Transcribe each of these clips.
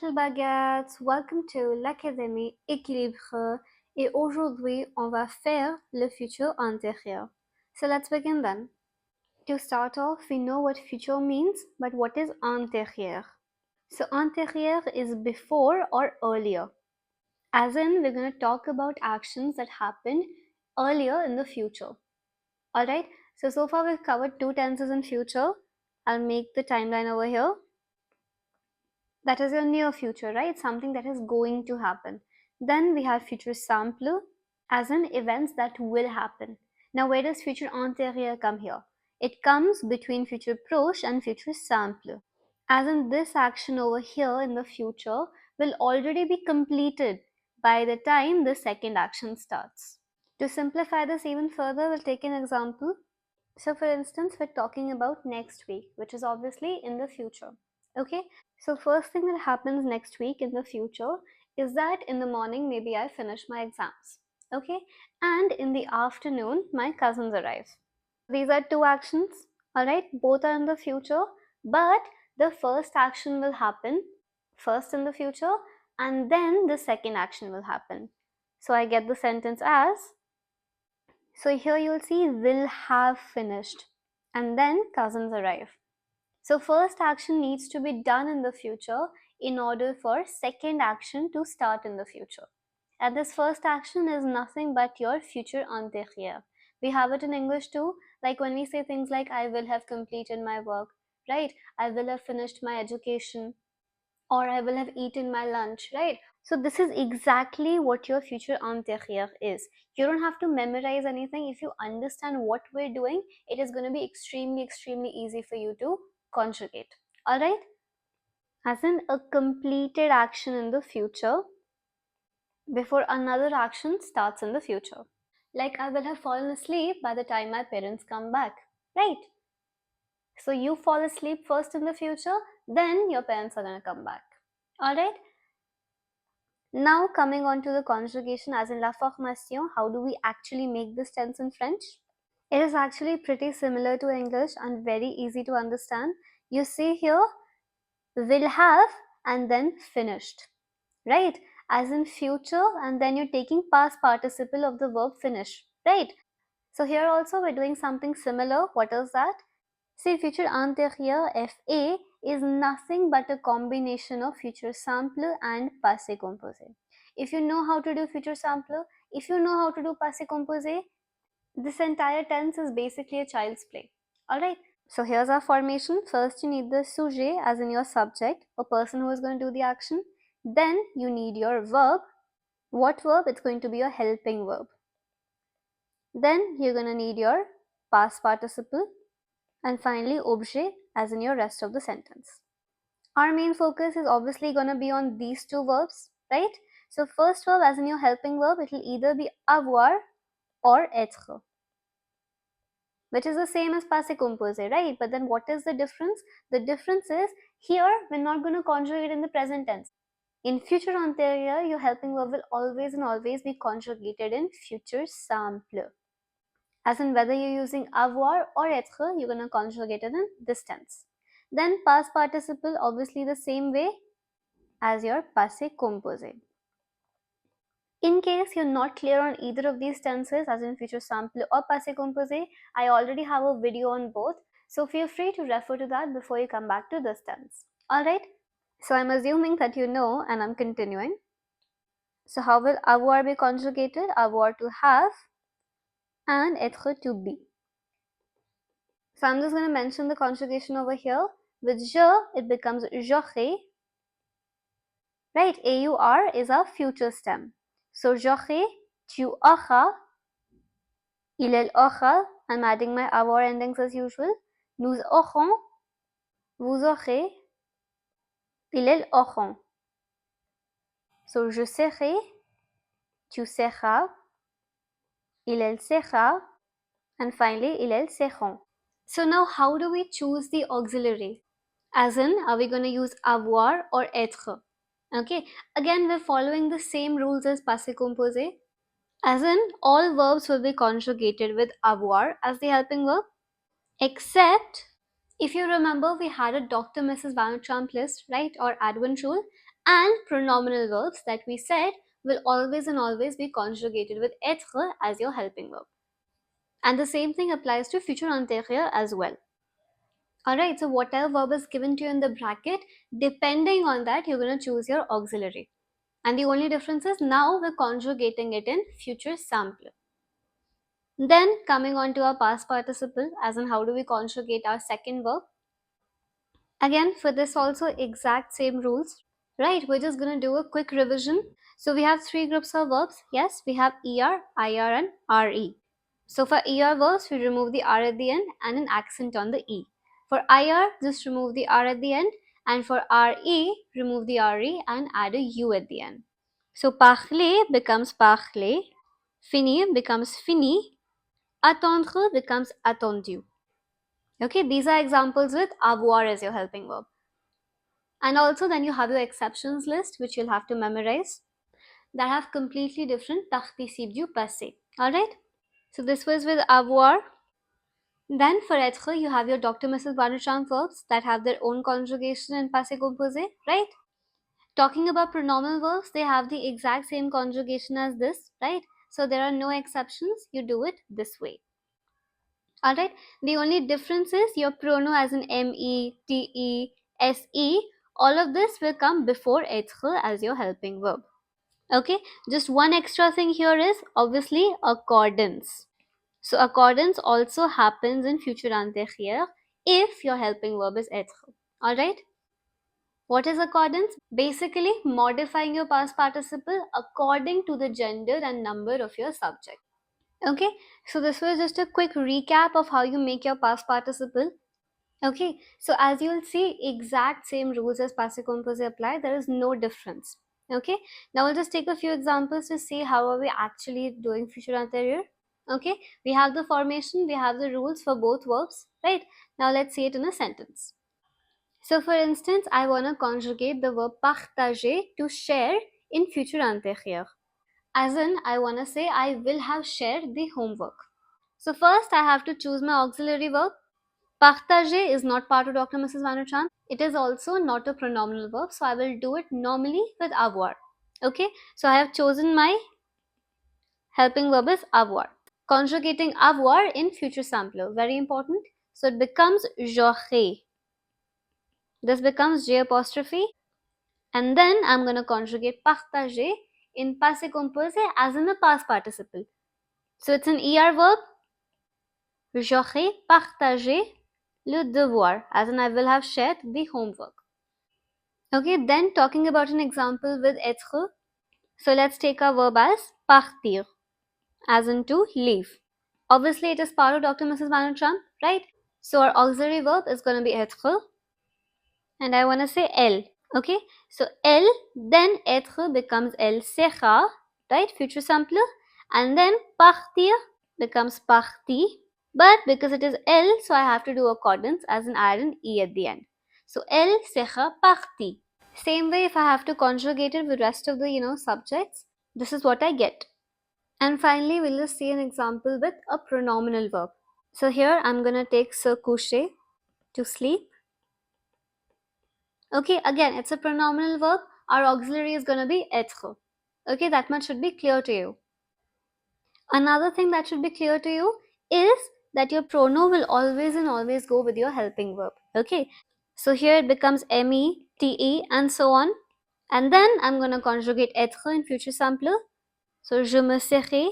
little baguettes, welcome to l'Académie Équilibre et aujourd'hui on va faire le futur antérieur. So let's begin then. To start off, we know what future means, but what is antérieur? So antérieur is before or earlier. As in, we're going to talk about actions that happened earlier in the future. Alright, so far we've covered two tenses in future. I'll make the timeline over here. That is your near future, right? Something that is going to happen. Then we have futur simple, as in events that will happen. Now where does futur antérieur come here? It comes between futur proche and futur simple. As in, this action over here in the future will already be completed by the time the second action starts. To simplify this even further, we'll take an example. So for instance, we're talking about next week, which is obviously in the future. Okay, so first thing that happens next week in the future is that in the morning maybe I finish my exams. Okay, and in the afternoon my cousins arrive. These are two actions, alright, both are in the future, but the first action will happen first in the future and then the second action will happen. So I get the sentence as, so here you'll see will have finished and then cousins arrive. So first action needs to be done in the future in order for second action to start in the future. And this first action is nothing but your futur antérieur. We have it in English too, like when we say things like I will have completed my work, right? I will have finished my education, or I will have eaten my lunch, right? So this is exactly what your futur antérieur is. You don't have to memorize anything. If you understand what we're doing, it is going to be extremely easy for you to conjugate. Alright? As in a completed action in the future before another action starts in the future. Like I will have fallen asleep by the time my parents come back, right? So you fall asleep first in the future, then your parents are going to come back. Alright? Now coming on to the conjugation, as in la formation, how do we actually make this tense in French? It is actually pretty similar to English and very easy to understand. You see here, will have and then finished, right? As in future, and then you're taking past participle of the verb finish, right? So here also we're doing something similar. What is that? See, futur antérieur FA is nothing but a combination of futur simple and passé composé. If you know how to do futur simple, if you know how to do passé composé, this entire tense is basically a child's play. Alright, so here's our formation. First you need the sujet, as in your subject, a person who is going to do the action. Then you need your verb. What verb? It's going to be a helping verb. Then you're going to need your past participle. And finally objet, as in your rest of the sentence. Our main focus is obviously going to be on these two verbs, right? So first verb, as in your helping verb, it will either be avoir or être, which is the same as passé composé, right? But then what is the difference? The difference is here we're not going to conjugate in the present tense. In futur antérieur, your helping verb will always be conjugated in futur simple. As in whether you're using avoir or être, you're going to conjugate it in this tense. Then past participle, obviously the same way as your passé composé. In case you're not clear on either of these tenses, as in futur simple or passé composé, I already have a video on both, so feel free to refer to that before you come back to this tense. Alright, so I'm assuming that you know and I'm continuing. So how will avoir be conjugated? Avoir to have and être to be. So I'm just going to mention the conjugation over here. With je, it becomes j'aurai. Right, AUR is our future stem. So j'aurai, tu auras, il elle aura. I'm adding my avoir endings as usual. Nous aurons, vous aurez, il elle auront. So je serai, tu seras, il elle sera, and finally il elle seront. So now how do we choose the auxiliary? As in, are we going to use avoir or être? Okay, again we're following the same rules as passé composé. As in, all verbs will be conjugated with avoir as the helping verb, except if you remember we had a Dr. Mrs. Van Trump list, right, or advent rule, And pronominal verbs that we said will always and always be conjugated with être as your helping verb. And the same thing applies to future antérieur as well. Alright, so whatever verb is given to you in the bracket, depending on that, you're going to choose your auxiliary. And the only difference is now we're conjugating it in future simple. Then coming on to our past participle, as in how do we conjugate our second verb. Again, for this also exact same rules, right? We're just going to do a quick revision. So we have three groups of verbs. Yes, we have ER, IR and RE. So for ER verbs, we remove the R at the end and an accent on the E. For IR, just remove the R at the end, and for RE, remove the RE and add a U at the end. So parler becomes parler, finir becomes fini, attendre becomes attendu. Okay, these are examples with avoir as your helping verb. And also then you have your exceptions list, which you'll have to memorize, that have completely different participe du passé. Alright, so this was with avoir. Then for être, you have your Dr. Mrs. Banuchamp verbs that have their own conjugation in passé composé, right? Talking about pronominal verbs, they have the exact same conjugation as this, right? So there are no exceptions, you do it this way. Alright, the only difference is your prono as in me, te, se, all of this will come before être as your helping verb. Okay, just one extra thing here is obviously accordance. So accordance also happens in futur antérieur if your helping verb is être. Alright, what is accordance? Basically modifying your past participle according to the gender and number of your subject. Okay, so this was just a quick recap of how you make your past participle. Okay, so as you'll see, exact same rules as passé composé apply. There is no difference. Okay, now we'll just take a few examples to see how are we actually doing future antérieur. Okay, we have the formation, we have the rules for both verbs, right? Now let's see it in a sentence. So for instance, I want to conjugate the verb partager, to share, in future antérieur. As in, I want to say I will have shared the homework. So first I have to choose my auxiliary verb. Partager is not part of Dr. Mrs. Vanuchan. It is also not a pronominal verb, so I will do it normally with avoir. Okay, so I have chosen my helping verb is avoir. Conjugating avoir in future simple, very important. So it becomes j'aurai. This becomes J apostrophe. And then I'm going to conjugate partager in passé composé as in the past participle. So it's an ER verb. J'aurai partagé le devoir, as in I will have shared the homework. Okay, then talking about an example with être. So let's take our verb as partir, as in to leave. Obviously, it is part of Dr. Mrs. Banuchamp, right? So our auxiliary verb is going to be être, and I want to say elle. Okay, so elle, then être becomes elle sera, right? Future simple, and then partir becomes parti. But because it is elle, so I have to do accordance as in add an e at the end. So elle sera partie. Same way, if I have to conjugate it with rest of the subjects, this is what I get. And finally, we'll just see an example with a pronominal verb. So here I'm gonna take se coucher, to sleep. Okay, again it's a pronominal verb. Our auxiliary is gonna be être. Okay, that much should be clear to you. Another thing that should be clear to you is that your pronoun will always and always go with your helping verb. Okay, so here it becomes me, te and so on. And then I'm going to conjugate être in future simple. So je me serai,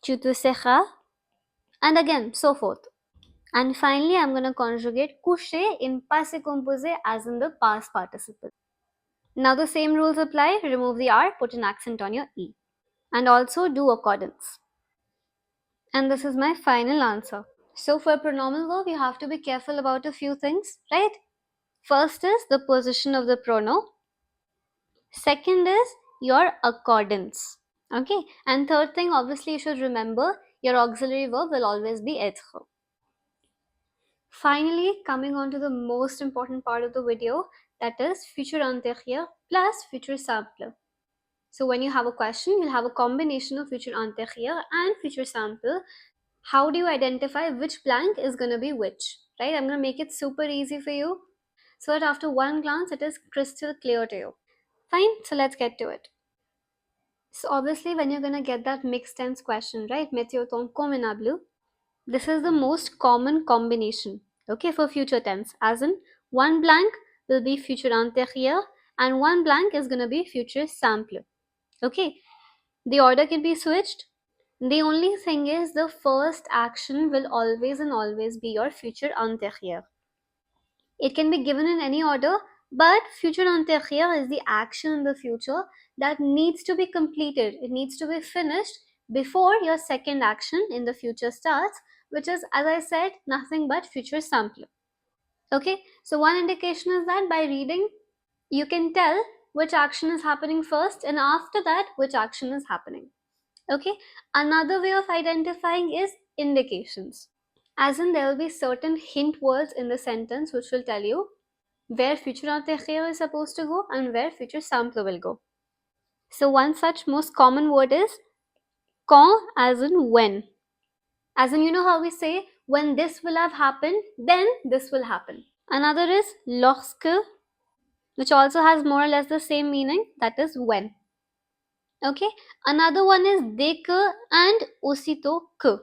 tu te seras, and again so forth. And finally I'm going to conjugate coucher in passé composé as in the past participle. Now the same rules apply. Remove the R, put an accent on your E, and also do accordance. And this is my final answer. So for pronominal verb, you have to be careful about a few things, right? First is the position of the pronoun. Second is your accordance. Okay, and third thing, obviously you should remember your auxiliary verb will always be être. Finally, coming on to the most important part of the video, that is futur antérieur plus futur simple. So when you have a question, you'll have a combination of futur antérieur and futur simple. How do you identify which blank is going to be which, right? I'm going to make it super easy for you. so that after one glance it is crystal clear to you. Fine, so let's get to it. So obviously when you're gonna get that mixed tense question, right? Mettez ton convenable. This is the most common combination, okay, for future tense. As in, one blank will be future antérieur and one blank is gonna be future simple. Okay, the order can be switched. The only thing is the first action will always and always be your future antérieur. It can be given in any order, but future antérieur is the action in the future that needs to be completed. It needs to be finished before your second action in the future starts, which is, as I said, nothing but future simple. Okay, so one indication is that by reading, you can tell which action is happening first and after that which action is happening. Okay, another way of identifying is indications. As in, there will be certain hint words in the sentence which will tell you where future antérieur is supposed to go and where future simple will go. So one such most common word is quand, as in when. As in, you know how we say when this will have happened, then this will happen. Another is lorsque, which also has more or less the same meaning, that is when. Okay, another one is dès que and aussitôt que,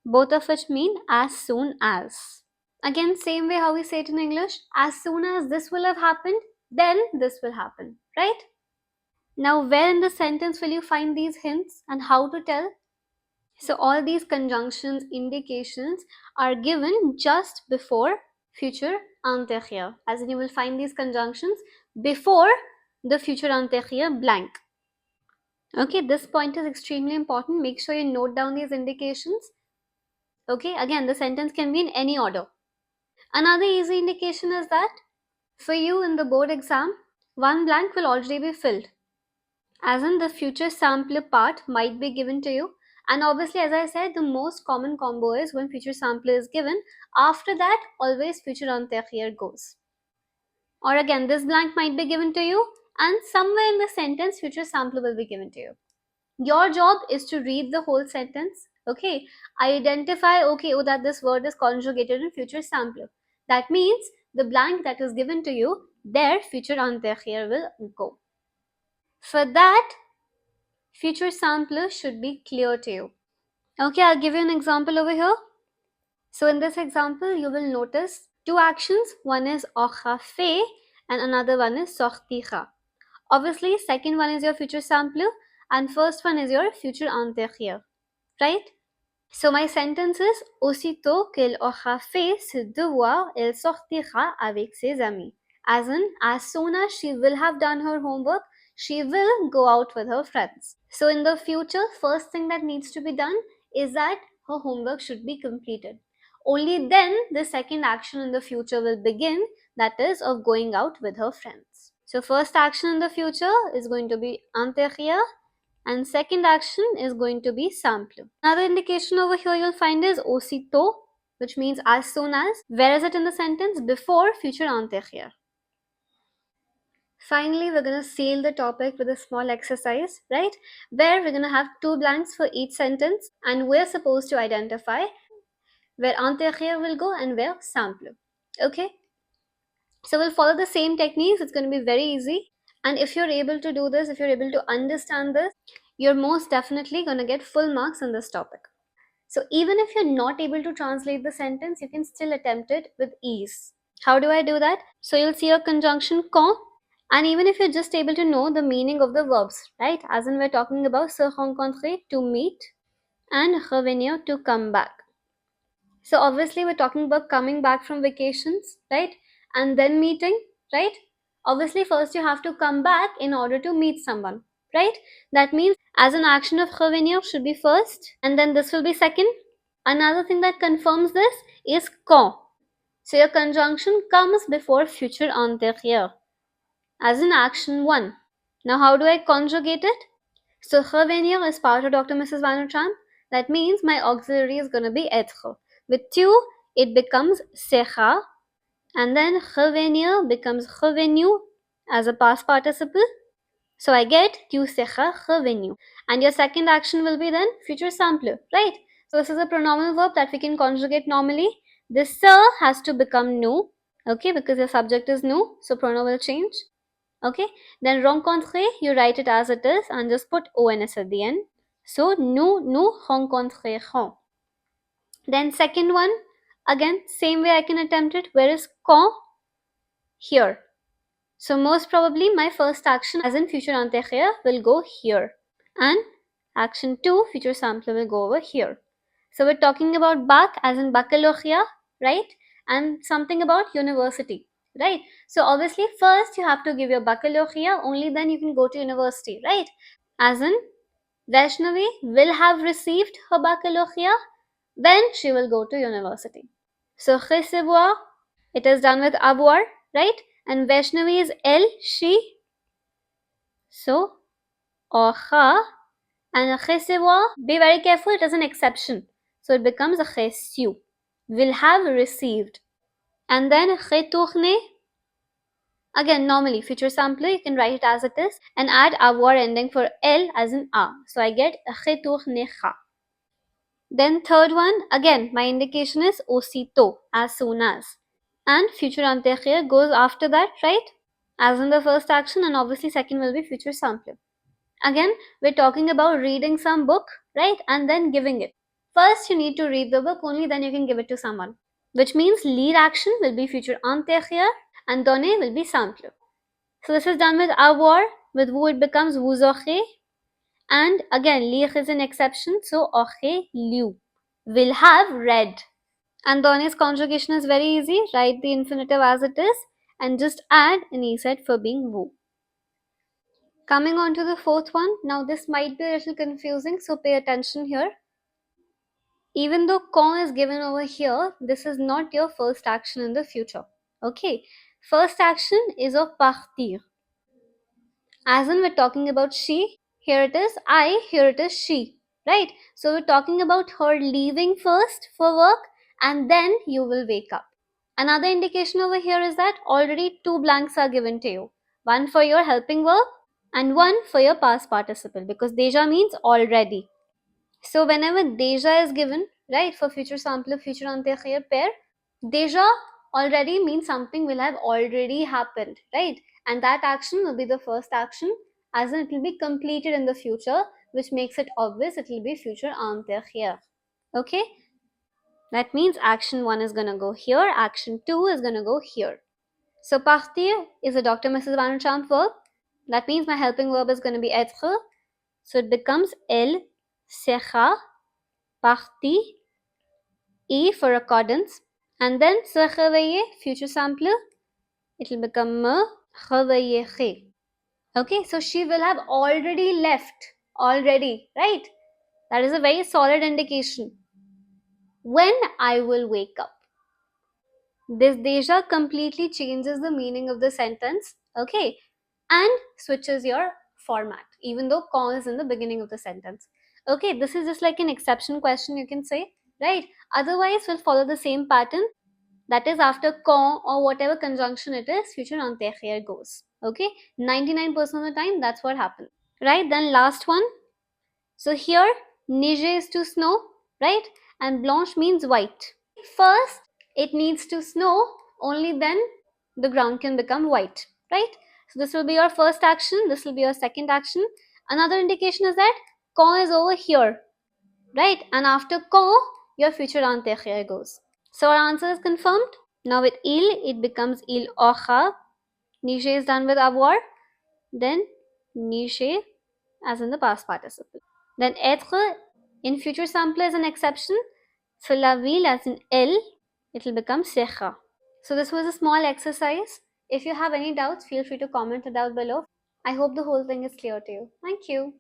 both of which mean as soon as. Again, same way how we say it in English, as soon as this will have happened, then this will happen, right? Now, where in the sentence will you find these hints and how to tell? So all these conjunctions, indications are given just before future antérieur. As in, you will find these conjunctions before the future antérieur blank. Okay, this point is extremely important. Make sure you note down these indications. Okay, again, the sentence can be in any order. Another easy indication is that for you in the board exam, one blank will already be filled. As in, the future sample part might be given to you. And obviously, as I said, the most common combo is when future sample is given. After that, always future antérieur goes. Or again, this blank might be given to you and somewhere in the sentence, future sample will be given to you. Your job is to read the whole sentence, okay? Identify, okay, oh, that this word is conjugated in future simple. That means the blank that is given to you, there future antérieur will go. For that, future simple should be clear to you. Okay, I'll give you an example over here. So in this example, you will notice two actions. One is aura fait and another one is sortira. Obviously, second one is your future simple and first one is your future antérieur, right? So my sentence is aussitôt qu'elle aura fait ses devoirs, elle sortira avec ses amis. As in, as soon as she will have done her homework, she will go out with her friends. So in the future, first thing that needs to be done is that her homework should be completed. Only then the second action in the future will begin, that is of going out with her friends. So first action in the future is going to be antérieur and second action is going to be simple. Another indication over here you'll find is aussitôt, which means as soon as. Where is it in the sentence? Before future antérieur. Finally, we're going to seal the topic with a small exercise, right? Where we're going to have two blanks for each sentence and we're supposed to identify where antérieur will go and where simple. Okay? So we'll follow the same techniques. It's going to be very easy. And if you're able to do this, if you're able to understand this, you're most definitely going to get full marks on this topic. So even if you're not able to translate the sentence, you can still attempt it with ease. How do I do that? So you'll see a conjunction quand, and even if you're just able to know the meaning of the verbs, right? As in we're talking about se rencontrer, to meet, and revenir, to come back. So obviously we're talking about coming back from vacations, right? And then meeting, right? Obviously first you have to come back in order to meet someone, right? That means as an action of revenir should be first and then this will be second. Another thing that confirms this is quand. So your conjunction comes before future antérieur as in action 1. Now how do I conjugate it? So revenir is part of Dr. Mrs. Vanotram. That means my auxiliary is going to be être. With tu, it becomes sera, and then revenir becomes revenu as a past participle. So I get tu seras revenu. And your second action will be then future simple, right? So this is a pronominal verb that we can conjugate normally. This se has to become nu, Okay, because your subject is nous, so pronoun will change. Okay, then rencontrer, you write it as it is and just put ons at the end. So nous rencontrerons. Then second one, again same way I can attempt it. Where is quand? Here. So most probably my first action as in futur antérieur will go here, and action 2 future simple will go over here. So we're talking about bac as in baccalaureate, right? And something about university, right? So obviously first you have to give your baccalaureate, only then you can go to university, right? As in Vaishnavi will have received her baccalaureate, then she will go to university. So recevoir, it is done with avoir, right? And Vaishnavi is elle, she. So aura and recevoir, be very careful, it is an exception. So it becomes a reçu, will have received. And then retourner, again normally future sampler you can write it as it is and add avoir ending for elle as in a. So I get retournera. Then third one, again my indication is aussitôt, as soon as. And future antérieur goes after that, right? As in the first action, and obviously second will be future sampler. Again, we're talking about reading some book, right? And then giving it. First, you need to read the book, only then you can give it to someone. Which means lead action will be future antérieur and donner will be sampler. So this is done with avoir. With vous it becomes vous aurez. And again, lire is an exception, so aurez lu. Will have read. And donner's conjugation is very easy. Write the infinitive as it is and just add an EZ for being vous. Coming on to the fourth one, now this might be a little confusing, so pay attention here. Even though quand is given over here, this is not your first action in the future. Okay, first action is of partir. As in we're talking about she, here it is I, here it is she, right? So we're talking about her leaving first for work and then you will wake up. Another indication over here is that already 2 blanks are given to you. One for your helping verb and one for your past participle, because deja means already. So whenever deja is given, right, for future sampler, future antérieur pair, deja already means something will have already happened, right? And that action will be the first action, as in it will be completed in the future, which makes it obvious it will be future antérieur. Okay? That means action 1 is going to go here, action 2 is going to go here. So partir is a Dr. Mrs. Van Champ verb. That means my helping verb is going to be être. So it becomes elle sera partie, e for accordance. And then se réveiller, future sampler, it will become me réveillerai. Okay, so she will have already left. Already, right? That is a very solid indication. When I will wake up. This deja completely changes the meaning of the sentence, okay, and switches your format, even though quand is in the beginning of the sentence. Okay, this is just like an exception question, you can say, right? Otherwise, we'll follow the same pattern. That is, after quand or whatever conjunction it is, future antérieur goes. Okay, 99% of the time, that's what happens. Right, then last one. So here, neiger is to snow, right? And blanche means white. First, it needs to snow, only then the ground can become white, right? So this will be your first action, this will be your second action. Another indication is that quand is over here, right? And after quand, your future antérieur goes. So our answer is confirmed. Now with il, it becomes il aura. Niger is done with avoir. Then niger as in the past participle. Then être in future sampler is an exception. So la ville as in elle, it will become sera. So this was a small exercise. If you have any doubts, feel free to comment it down below. I hope the whole thing is clear to you. Thank you.